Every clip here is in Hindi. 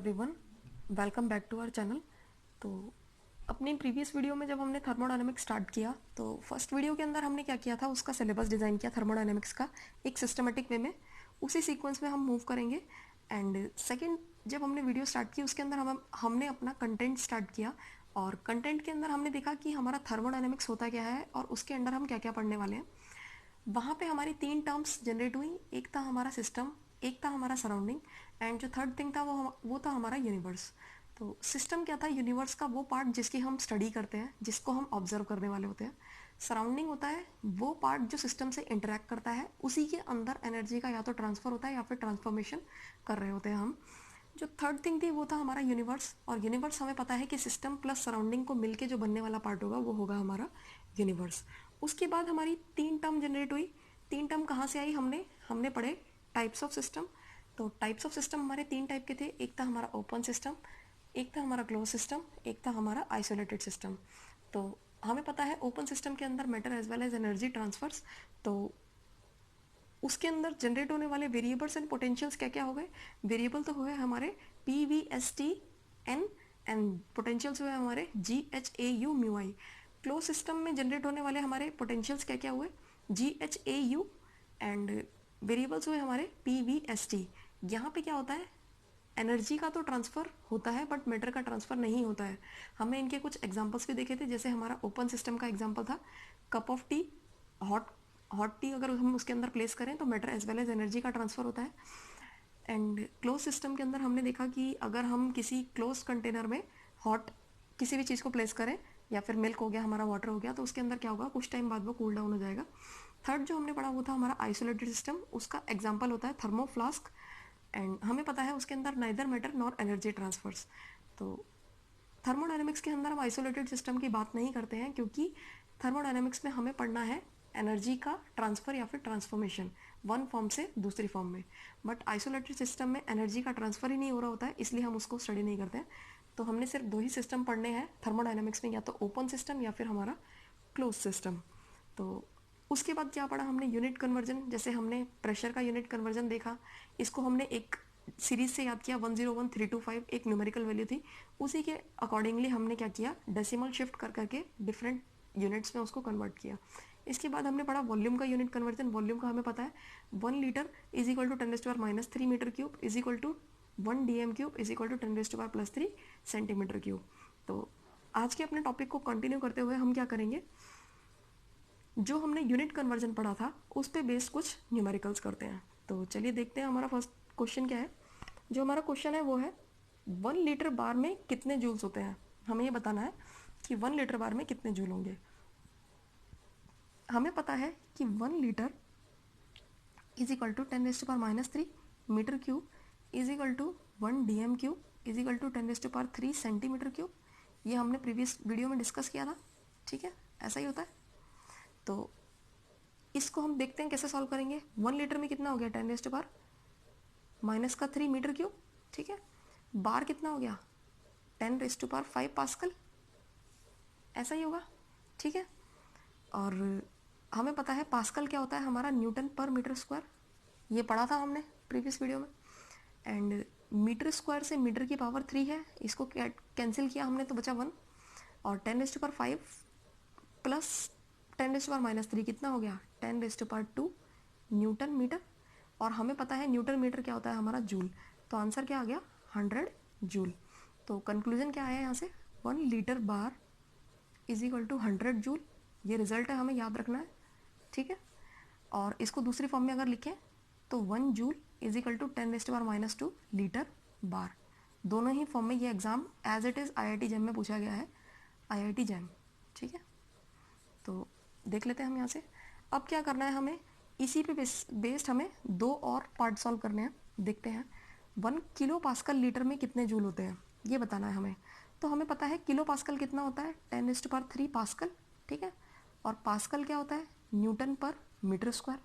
Everyone, welcome back to our channel. तो अपनी प्रीवियस वीडियो में जब हमने थर्मोडायनेमिक्स स्टार्ट किया तो फर्स्ट वीडियो के अंदर हमने क्या किया था, उसका सिलेबस डिज़ाइन किया थर्मोडायनेमिक्स का एक सिस्टमेटिक वे में। उसी सीक्वेंस में हम मूव करेंगे। एंड सेकंड जब हमने वीडियो स्टार्ट की उसके अंदर हमने अपना कंटेंट स्टार्ट किया और कंटेंट के अंदर हमने देखा कि हमारा थर्मोडायनेमिक्स होता क्या है और उसके अंदर हम क्या क्या पढ़ने वाले हैं। वहाँ पे हमारी 3 टर्म्स जनरेट हुई। एक था हमारा सिस्टम, एक था हमारा सराउंडिंग, एंड जो थर्ड थिंग था वो था हमारा यूनिवर्स। तो सिस्टम क्या था? यूनिवर्स का वो पार्ट जिसकी हम स्टडी करते हैं, जिसको हम ऑब्जर्व करने वाले होते हैं। सराउंडिंग होता है वो पार्ट जो सिस्टम से इंटरेक्ट करता है, उसी के अंदर एनर्जी का या तो ट्रांसफ़र होता है या फिर ट्रांसफॉर्मेशन कर रहे होते हैं हम। जो थर्ड थिंग थी वो था हमारा यूनिवर्स, और यूनिवर्स हमें पता है कि सिस्टम प्लस सराउंडिंग को मिलके जो बनने वाला पार्ट होगा वो होगा हमारा यूनिवर्स। उसके बाद हमारी 3 टर्म जनरेट हुई। 3 टर्म कहाँ से आई? हमने पढ़े टाइप्स ऑफ सिस्टम। तो टाइप्स ऑफ सिस्टम हमारे 3 टाइप के थे। एक था हमारा ओपन सिस्टम, एक था हमारा क्लोज सिस्टम, एक था हमारा आइसोलेटेड सिस्टम। तो हमें पता है ओपन सिस्टम के अंदर matter as well as energy transfers. तो उसके अंदर जनरेट होने वाले वेरिएबल्स एंड पोटेंशियल्स क्या क्या हो गए? वेरिएबल तो हुए हमारे P V S T N, and potentials हुए हमारे G H A U mu I. Close system में जनरेट होने वाले हमारे पोटेंशियल्स क्या क्या हुए? G H A U, and variables हुए हमारे पी वी एस टी। यहाँ पे क्या होता है? एनर्जी का तो ट्रांसफ़र होता है बट मैटर का ट्रांसफ़र नहीं होता है। हमने इनके कुछ एग्जांपल्स भी देखे थे। जैसे हमारा ओपन सिस्टम का एग्जांपल था cup of tea. Hot hot tea अगर हम उसके अंदर प्लेस करें तो matter as well as energy का ट्रांसफ़र होता है। एंड क्लोज सिस्टम के अंदर हमने देखा कि अगर हम किसी क्लोज कंटेनर में हॉट किसी भी चीज़ को प्लेस करें, या फिर मिल्क हो गया, हमारा वाटर हो गया, तो उसके अंदर क्या होगा? कुछ टाइम बाद वो कूल डाउन हो जाएगा। थर्ड जो हमने पढ़ा वो था हमारा आइसोलेटेड सिस्टम। उसका एग्जाम्पल होता है थर्मोफ्लास्क, एंड हमें पता है उसके अंदर neither matter nor energy transfers. तो थर्मोडायनेमिक्स के अंदर हम आइसोलेटेड सिस्टम की बात नहीं करते हैं, क्योंकि थर्मोडायनेमिक्स में हमें पढ़ना है एनर्जी का ट्रांसफ़र या फिर ट्रांसफॉर्मेशन वन फॉर्म से दूसरी फॉर्म में। बट आइसोलेटेड सिस्टम में एनर्जी का ट्रांसफ़र ही नहीं हो रहा होता है, इसलिए हम उसको स्टडी नहीं करते हैं। तो हमने सिर्फ 2 ही सिस्टम पढ़ने हैं थर्मोडायनेमिक्स में, या तो ओपन सिस्टम या फिर हमारा क्लोज सिस्टम। तो उसके बाद क्या पढ़ा हमने? Unit conversion. जैसे हमने प्रेशर का यूनिट कन्वर्जन देखा, इसको हमने एक सीरीज से याद किया 101325 एक न्यूमेरिकल वैल्यू थी। उसी के अकॉर्डिंगली हमने क्या किया? डेसिमल शिफ्ट कर करके डिफरेंट यूनिट्स में उसको कन्वर्ट किया। इसके बाद हमने पढ़ा वॉल्यूम का यूनिट कन्वर्जन। वॉल्यूम का हमें पता है 1 litre is equal to 10⁻³ metre cube is equal to 1 d m cube is equal to 10⁻³ centimetre cube. तो आज के अपने टॉपिक को कंटिन्यू करते हुए हम क्या करेंगे? जो हमने यूनिट कन्वर्जन पढ़ा था उस पे बेस्ड कुछ न्यूमेरिकल्स करते हैं। तो चलिए देखते हैं हमारा फर्स्ट क्वेश्चन क्या है। जो हमारा क्वेश्चन है वो है 1 लीटर बार में कितने जूल्स होते हैं। हमें ये बताना है कि 1 लीटर बार में कितने जूल होंगे। हमें पता है कि 1 litre is equal to 10⁻³ metre cube is equal to 1 d m cube is equal to 10⁻³ centimetre cube. ये हमने प्रीवियस वीडियो में डिस्कस किया था, ठीक है? ऐसा ही होता है। तो इसको हम देखते हैं कैसे सॉल्व करेंगे। 1 लीटर में कितना हो गया? 10⁻³ मीटर क्यूब, ठीक है? बार कितना हो गया? 10⁵ पास्कल, ऐसा ही होगा, ठीक है? और हमें पता है पास्कल क्या होता है? हमारा न्यूटन पर मीटर स्क्वायर। ये पढ़ा था हमने प्रीवियस वीडियो में। एंड मीटर स्क्वायर से मीटर की पावर 3 है, इसको कैंसिल किया हमने तो बचा 1। और 10⁵ प्लस 10⁻³ कितना हो गया? 10⁻² न्यूटन मीटर। और हमें पता है न्यूटन मीटर क्या होता है? हमारा जूल। तो आंसर क्या आ गया? 100 जूल। तो कंक्लूजन क्या आया यहाँ से? 1 litre bar is equal to 100 joule. ये रिजल्ट है, हमें याद रखना है, ठीक है? और इसको दूसरी फॉर्म में अगर लिखें तो 1 joule is equal to 10⁻² litre bar. दोनों ही फॉर्म में ये exam as it is IIT JAM में पूछा गया है, IIT जैम, ठीक है? तो देख लेते हैं हम यहाँ से। अब क्या करना है हमें? इसी पे बेस्ड हमें 2 और पार्ट सॉल्व करने हैं। देखते हैं 1 किलो पास्कल लीटर में कितने जूल होते हैं, ये बताना है हमें। तो हमें पता है किलो पास्कल कितना होता है? 10⁻³ पास्कल, ठीक है? और पास्कल क्या होता है? न्यूटन पर मीटर स्क्वायर।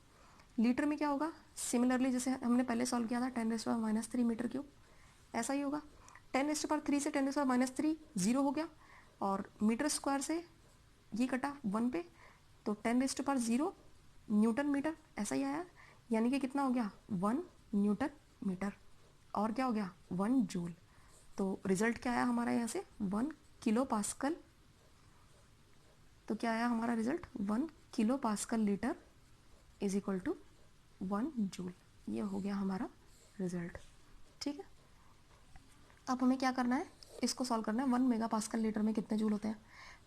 लीटर में क्या होगा? सिमिलरली जैसे हमने पहले सॉल्व किया था 10⁻³ मीटर क्यूब, ऐसा ही होगा। 10⁻³ से 10⁻³ 0 हो गया, और मीटर स्क्वायर से ये कटा 1 पे, तो 10⁻0 न्यूटन मीटर, ऐसा ही आया। यानी कि कितना हो गया? 1 न्यूटन मीटर। और क्या हो गया? 1 जूल। तो रिजल्ट क्या आया हमारा यहाँ से 1 किलो पास्कल। तो क्या आया हमारा result 1 kilo pascal litre is equal to 1 joule. ये हो गया हमारा रिजल्ट। ठीक है, अब हमें क्या करना है, इसको सॉल्व करना है। 1 मेगा पास्कल लीटर में कितने जूल होते हैं,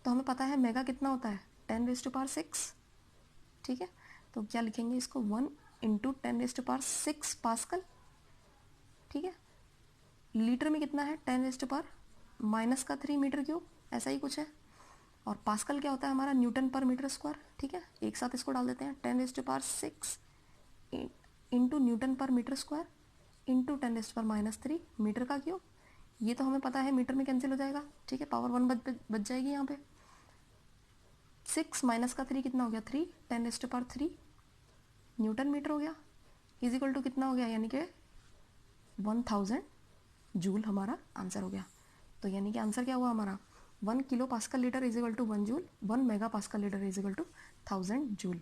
तो हमें पता है मेगा कितना होता है 10⁻⁶। ठीक है, तो क्या लिखेंगे इसको 1 इंटू 10⁻⁶ पास्कल। ठीक है, लीटर में कितना है 10⁻³ मीटर क्यूब, ऐसा ही कुछ है। और पास्कल क्या होता है हमारा न्यूटन पर मीटर स्क्वायर। ठीक है, एक साथ इसको डाल देते हैं 10⁻⁶ इंटू न्यूटन पर मीटर स्क्वायर इंटू 10⁻³ मीटर का क्यूब। ये तो हमें पता है मीटर में कैंसिल हो जाएगा। ठीक है, पावर 1 बच जाएगी यहाँ पे। 6 माइनस का 3 कितना हो गया 3, 10⁻³ न्यूटन मीटर हो गया, इज इक्वल टू कितना हो गया, यानी कि 1000 जूल हमारा आंसर हो गया। तो यानी कि आंसर क्या हुआ हमारा 1 kilo pascal litre is equal to 1 joule, 1 mega pascal litre is equal to 1000 joule.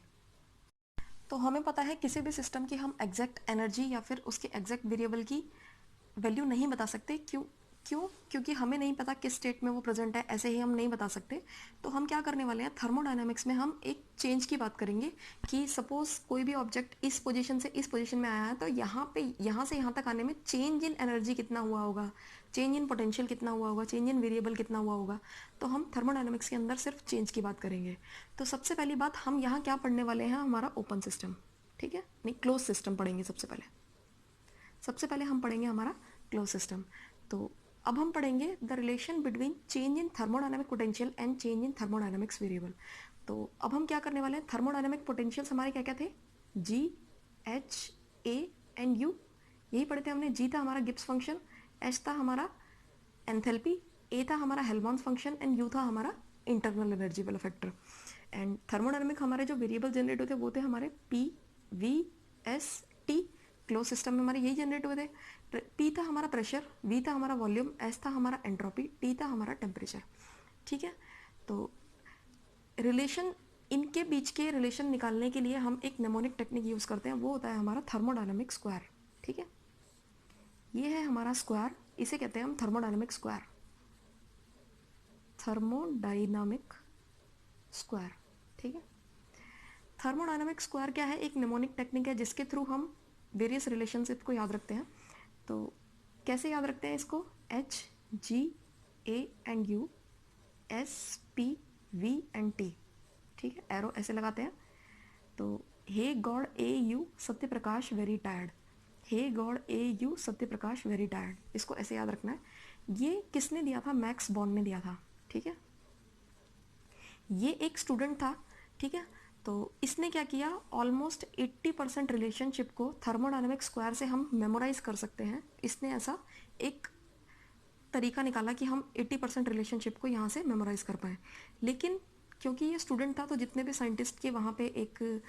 तो हमें पता है किसी भी सिस्टम की हम एग्जैक्ट एनर्जी या फिर उसके एग्जैक्ट वेरिएबल की वैल्यू नहीं बता सकते। क्योंकि हमें नहीं पता किस स्टेट में वो प्रेजेंट है, ऐसे ही हम नहीं बता सकते। तो हम क्या करने वाले हैं, थर्मोडायनामिक्स में हम एक चेंज की बात करेंगे कि सपोज कोई भी ऑब्जेक्ट इस पोजीशन से इस पोजीशन में आया है, तो यहाँ से यहाँ तक आने में चेंज इन एनर्जी कितना हुआ होगा, चेंज इन पोटेंशियल कितना हुआ होगा, चेंज इन वेरिएबल कितना हुआ होगा। तो हम थर्मोडायनामिक्स के अंदर सिर्फ चेंज की बात करेंगे। तो सबसे पहली बात हम यहाँ क्या पढ़ने वाले हैं, हमारा ओपन सिस्टम। ठीक है, नहीं क्लोज सिस्टम पढ़ेंगे सबसे पहले हम पढ़ेंगे हमारा क्लोज सिस्टम। तो अब हम पढ़ेंगे the relation between change in thermodynamic potential and change in thermodynamics variable. तो अब हम क्या करने वाले हैं, थर्मोडायनामिक पोटेंशियल्स हमारे क्या क्या थे, जी, एच, ए एंड यू, यही पढ़े थे हमने। जी था हमारा गिब्स फंक्शन, एच था हमारा एंथैल्पी, ए था हमारा हेल्महोल्ट्ज फंक्शन एंड यू था हमारा इंटरनल एनर्जी वाला फैक्टर। एंड थर्मोडायनामिक हमारे जो वेरिएबल जनरेट होते वो थे हमारे P, V, S, T. Close system में हमारे यही जनरेट हुए थे। पी था हमारा प्रेशर, वी था हमारा वॉल्यूम, एस था हमारा एंट्रोपी, टी था हमारा टेम्परेचर। ठीक है, तो रिलेशन, इनके बीच के रिलेशन निकालने के लिए हम एक नेमोनिक टेक्निक यूज़ करते हैं, वो होता है हमारा थर्मोडायनामिक स्क्वायर। ठीक है, ये है हमारा स्क्वायर, इसे कहते हैं हम थर्मोडायनामिक स्क्वायर, थर्मोडायनामिक स्क्वायर। ठीक है, थर्मोडायनामिक स्क्वायर क्या है, एक नेमोनिक टेक्निक है जिसके थ्रू हम वेरियस रिलेशनशिप को याद रखते हैं। तो कैसे याद रखते हैं इसको, H, G, A and U, S, P, V and T. ठीक है, एरो ऐसे लगाते हैं। तो हे God A U Satya Prakash very tired, hey God A U Satya Prakash very tired, इसको ऐसे याद रखना है। ये किसने दिया था, मैक्स बॉर्न ने दिया था। ठीक है, ये एक स्टूडेंट था। ठीक है, तो इसने क्या किया, ऑलमोस्ट 80% रिलेशनशिप को थर्मोडायनामिक स्क्वायर से हम मेमोराइज कर सकते हैं। इसने ऐसा एक तरीका निकाला कि हम 80% रिलेशनशिप को यहाँ से मेमोराइज कर पाएँ। लेकिन क्योंकि ये स्टूडेंट था, तो जितने भी साइंटिस्ट के वहाँ पे एक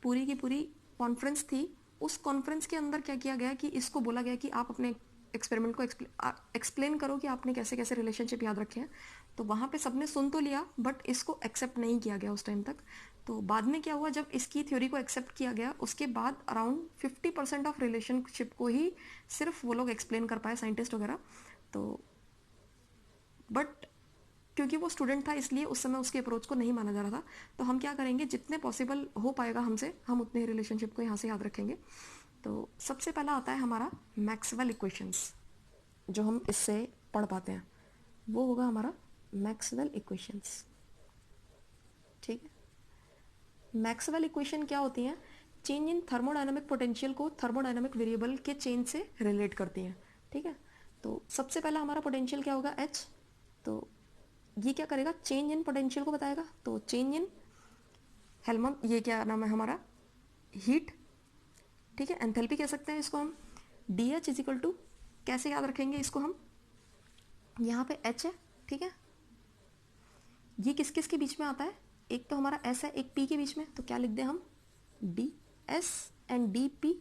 पूरी की पूरी कॉन्फ्रेंस थी, उस कॉन्फ्रेंस के अंदर क्या किया गया कि इसको बोला गया कि आप अपने एक्सपेरिमेंट को एक्सप्लेन करो कि आपने कैसे कैसे रिलेशनशिप याद रखे हैं। तो वहाँ पे सबने सुन तो लिया, बट इसको एक्सेप्ट नहीं किया गया उस टाइम तक। तो बाद में क्या हुआ, जब इसकी थ्योरी को एक्सेप्ट किया गया, उसके बाद अराउंड 50% ऑफ रिलेशनशिप को ही सिर्फ वो लोग एक्सप्लेन कर पाए, साइंटिस्ट वगैरह। तो बट क्योंकि वो स्टूडेंट था, इसलिए उस समय उसके अप्रोच को नहीं माना जा रहा था। तो हम क्या करेंगे, जितने पॉसिबल हो पाएगा हमसे, हम उतने रिलेशनशिप को यहाँ से याद रखेंगे। तो सबसे पहला आता है हमारा मैक्सवेल इक्वेशंस, जो हम इससे पढ़ पाते हैं, वो होगा हमारा मैक्सवेल इक्वेशंस। ठीक है, मैक्सवेल इक्वेशन क्या होती हैं, चेंज इन थर्मोडायनामिक पोटेंशियल को थर्मोडायनामिक वेरिएबल के चेंज से रिलेट करती हैं। ठीक है, तो सबसे पहला हमारा पोटेंशियल क्या होगा, एच। तो ये क्या करेगा, चेंज इन पोटेंशियल को बताएगा। तो चेंज इन हेल्महोल्ट्ज, ये क्या नाम है हमारा, हीट। ठीक है, एंथैल्पी कह सकते हैं इसको हम। D H is equal to, कैसे याद रखेंगे इसको हम, यहाँ पे एच है। ठीक है, ये किस किस के बीच में आता है, एक तो हमारा एस है, एक पी के बीच में, तो क्या लिख दें हम, D S and d P.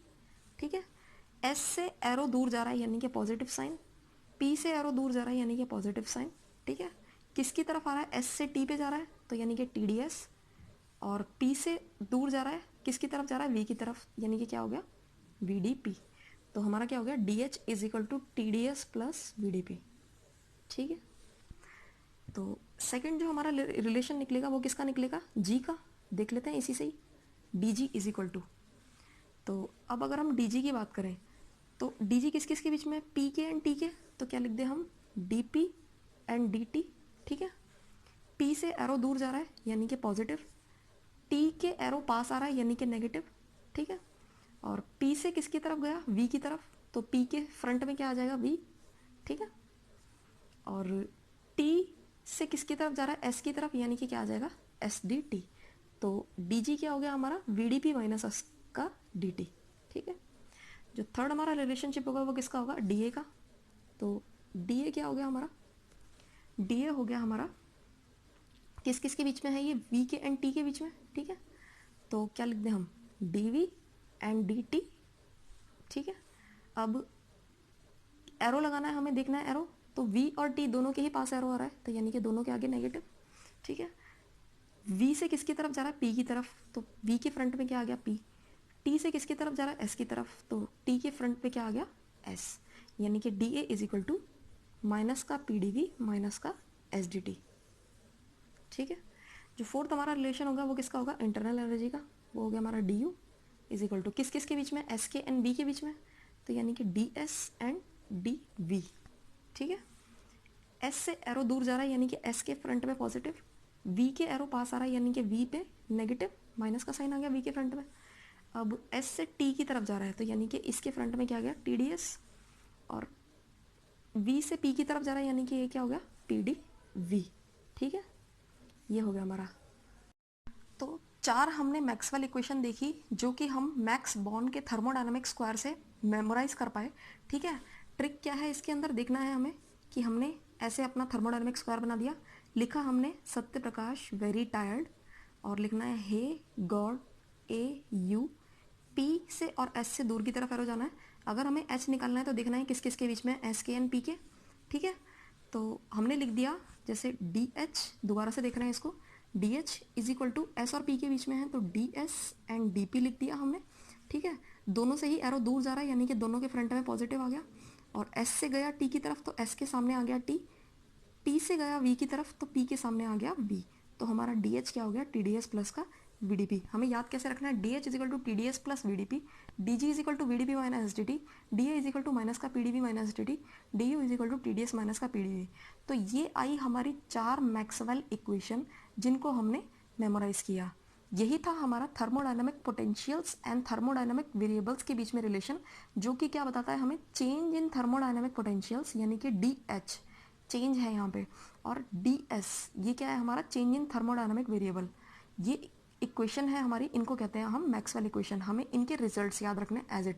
ठीक है, एस से एरो दूर जा रहा है यानी कि पॉजिटिव साइन, पी से एरो दूर जा रहा है यानी कि पॉजिटिव साइन। ठीक है, किसकी तरफ आ रहा है, एस से टी पे जा रहा है, तो यानी कि टी डी एस। और पी से दूर जा रहा है, किसकी तरफ जा रहा है, वी की तरफ, यानी कि क्या हो गया, वी डी पी। तो हमारा क्या हो गया, d H is equal to T D S plus V D P. ठीक है। तो सेकंड जो हमारा रिलेशन निकलेगा वो किसका निकलेगा, जी का। देख लेते हैं इसी से ही, D G is equal to, तो अब अगर हम डी जी की बात करें तो डी जी किस किस के बीच में, पी के एंड टी के, तो क्या लिख दे हम, D P and d T. ठीक है, पी से एरो दूर जा रहा है यानी कि पॉजिटिव, टी के एरो पास आ रहा है यानी कि नेगेटिव। ठीक है, और पी से किसकी तरफ गया, वी की तरफ, तो पी के फ्रंट में क्या आ जाएगा, वी। ठीक है, और टी से किसकी तरफ जा रहा है, एस की तरफ, यानी कि क्या आ जाएगा, एस डी टी। तो डी जी क्या हो गया हमारा, V D P minus S का डी टी। ठीक है, जो थर्ड हमारा रिलेशनशिप होगा वो किसका होगा, डी ए का। तो डी ए क्या हो गया हमारा, डी ए हो गया हमारा किस किस के बीच में है, ये वी के एंड टी के बीच में। ठीक है, तो क्या लिख दें हम, d V and d T. ठीक है, अब एरो लगाना है हमें, देखना है एरो, तो वी और टी दोनों के ही पास एरो आ रहा है, तो यानी कि दोनों के आगे नेगेटिव। ठीक है, वी से किसकी तरफ जा रहा है, पी की तरफ, तो वी के फ्रंट में क्या आ गया, पी। टी से किसकी तरफ जा रहा है, एस की तरफ, तो टी के फ्रंट पे क्या आ गया, एस, यानी कि d A is equal to minus का पी डी वी माइनस का एस डी टी। ठीक है, जो फोर्थ हमारा रिलेशन होगा वो किसका होगा, इंटरनल एनर्जी का। वो हो गया हमारा d U is equal to किस किस के बीच में, एस के एंड बी के बीच में, तो यानी कि d S and d V. ठीक है, एस से एरो दूर जा रहा है यानी कि एस के फ्रंट में पॉजिटिव, वी के एरो पास आ रहा है यानी कि वी पे नेगेटिव, माइनस का साइन आ गया वी के फ्रंट में। अब एस से टी की तरफ जा रहा है तो यानी कि इसके फ्रंट में क्या आ गया, टी डी एस, और वी से पी की तरफ जा रहा है यानी कि ये क्या हो गया, पी डी वी। ठीक है, ये हो गया हमारा। तो चार हमने मैक्सवेल इक्वेशन देखी जो कि हम मैक्स बॉर्न के थर्मोडायनामिक स्क्वायर से मेमोराइज कर पाए। ठीक है, ट्रिक क्या है इसके अंदर देखना है हमें, कि हमने ऐसे अपना थर्मोडायनामिक स्क्वायर बना दिया, लिखा हमने सत्य प्रकाश वेरी टायर्ड, और लिखना है हे गॉड ए यू, पी से और एस से दूर की तरफ एरो जाना है। अगर हमें एच निकालना है तो देखना है किस किस के बीच में, एस के एंड पी के। ठीक है, तो हमने लिख दिया जैसे डी एच, दोबारा से देखना है इसको, d H is equal to S और पी के बीच में है तो d S and d P लिख दिया हमने। ठीक है, दोनों से ही एरो दूर जा रहा है यानी कि दोनों के फ्रंट में पॉजिटिव आ गया, और एस से गया टी की तरफ तो एस के सामने आ गया टी, टी से गया वी की तरफ तो पी के सामने आ गया वी। तो हमारा डी एच क्या हो गया, टी डी एस प्लस का वी डी पी। हमें याद कैसे रखना है, D H is equal to T D S plus V D P, D G is equal to V D P minus S D T, D A is equal to minus का P D V minus D T, D U is equal to T D S minus का पी डी वी। तो ये आई हमारी चार मैक्सवेल इक्वेशन जिनको हमने मेमोराइज किया। यही था हमारा thermodynamic potentials and thermodynamic variables के बीच में रिलेशन, जो कि क्या बताता है हमें, चेंज इन थर्मोडायनामिक पोटेंशियल्स यानी कि डी एच चेंज है यहाँ पे, और डी एस ये क्या है हमारा, चेंज इन थर्मोडायनामिक वेरिएबल। ये इक्वेशन है हमारी, इनको कहते हैं हम मैक्सवेल इक्वेशन। हमें इनके रिजल्ट्स याद रखने एज इट इज।